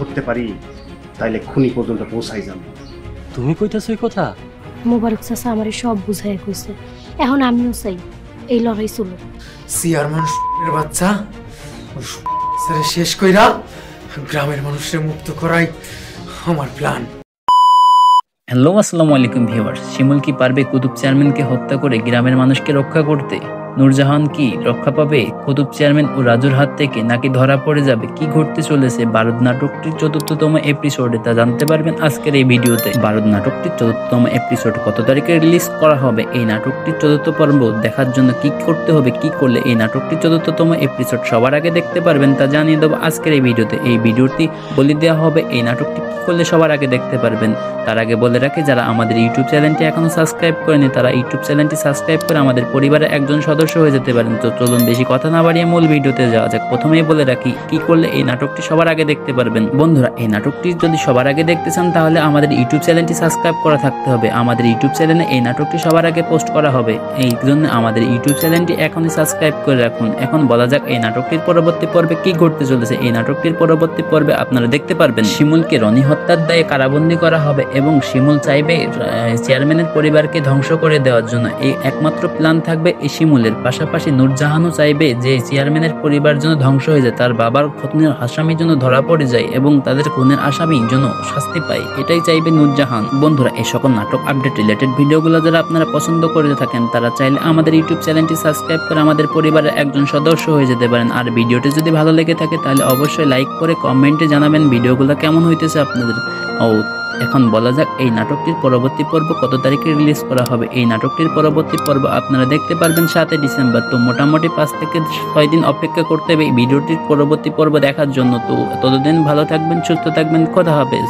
ধরতে পারি তাইলে খুনি পর্যন্ত পৌঁছাই যাব। তুমি কইতাছো এই কথা? মোবারক চাচা আমারে সব বুঝাইয়া কইছে, এখন আমিও চাই এই লড়াই চলুক। চেয়ারম্যান এর বাচ্চা স্যার শেষ কইরা গ্রামের মানুষের মুক্ত করাই আমার প্ল্যান। হ্যালো আসসালামু আলাইকুম ভিউয়ার্স। শিমুল কি পারবে কুতুব চেয়ারম্যানকে হত্যা করে গ্রামের মানুষকে রক্ষা করতে? নূরজাহান কি রক্ষা পাবে কুতুব চেয়ারম্যান ও রাজুর হাত থেকে, নাকি ধরা পড়ে যাবে? কি ঘটতে চলেছে বারুদ নাটকটির ৪র্থতম এপিসোডে তা জানতে পারবেন আজকের এই ভিডিওতে। বারুদ নাটকটির ৪র্থতম এপিসোড কত তারিখে রিলিজ করা হবে, এই নাটকটির ৪র্থ পর্ব দেখার জন্য কি করতে হবে, কি করলে এই নাটকটির ৪র্থতম এপিসোড সবার আগে দেখতে পারবেন তা জানিয়ে দেবো আজকের এই ভিডিওতে। এই ভিডিওটি বলে দেওয়া হবে এই নাটকটি কি করলে সবার আগে দেখতে পারবেন। তার আগে বলে রাখি, যারা আমাদের ইউটিউব চ্যানেলটি এখনো সাবস্ক্রাইব করেনি তারা ইউটিউব চ্যানেলটি সাবস্ক্রাইব করে আমাদের পরিবারের একজন সদস্য হয়ে যেতে পারেন। তো চলুন বেশি কথা না বাড়িয়ে মূল ভিডিওতে যাওয়া যাক। প্রথমেই বলে রাখি কি করলে এই নাটকটি সবার আগে দেখতে পারবেন। বন্ধুরা, এই নাটকটি যদি সবার আগে দেখতে চান তাহলে আমাদের ইউটিউব চ্যানেলটি সাবস্ক্রাইব করা থাকতে হবে। আমাদের ইউটিউব চ্যানেলে এই নাটকটি সবার আগে পোস্ট করা হবে, এই জন্য আমাদের ইউটিউব চ্যানেলটি এখনই সাবস্ক্রাইব করে রাখুন। এখন বলা যাক এই নাটকটির পরবর্তী পর্বে কি ঘটতে চলেছে। এই নাটকটির পরবর্তী পর্বে আপনারা দেখতে পারবেন শিমুলকে রনি হত্যার দায়ে কারাবন্দী করা হবে এবং শিমুল চাইবে চেয়ারম্যানের পরিবারকে ধ্বংস করে দেওয়ার জন্য। এই একমাত্র প্ল্যান থাকবে এই শিমুলের। পাশাপাশি নূরজাহানও চাইবে যে চেয়ারম্যানের পরিবার যেন ধ্বংস হয়ে যায়, তার বাবার খুনের আসামি যেন ধরা পড়ে যায় এবং তাদের খুনের আসামি যেন শাস্তি পায়, এটাই চাইবে নূরজাহান। বন্ধুরা, এই সকল নাটক আপডেট রিলেটেড ভিডিওগুলো যারা আপনারা পছন্দ করে থাকেন তারা চাইলে আমাদের ইউটিউব চ্যানেলটি সাবস্ক্রাইব করে আমাদের পরিবারের একজন সদস্য হয়ে যেতে পারেন। আর ভিডিওটি যদি ভালো লেগে থাকে তাহলে অবশ্যই লাইক করে কমেন্টে জানাবেন ভিডিওগুলো কেমন হইতেছে আপনাদের। এখন বলা যাক এই নাটকটির পরবর্তী পর্ব কত তারিখে রিলিজ করা হবে। এই নাটকটির পরবর্তী পর্ব আপনারা দেখতে পারবেন 7 ডিসেম্বর। তো মোটামুটি 5 থেকে 6 দিন অপেক্ষা করতে হবে এই ভিডিওটির পরবর্তী পর্ব দেখার জন্য। তো ততদিন ভালো থাকবেন, সুস্থ থাকবেন, খোদা হাফেজ।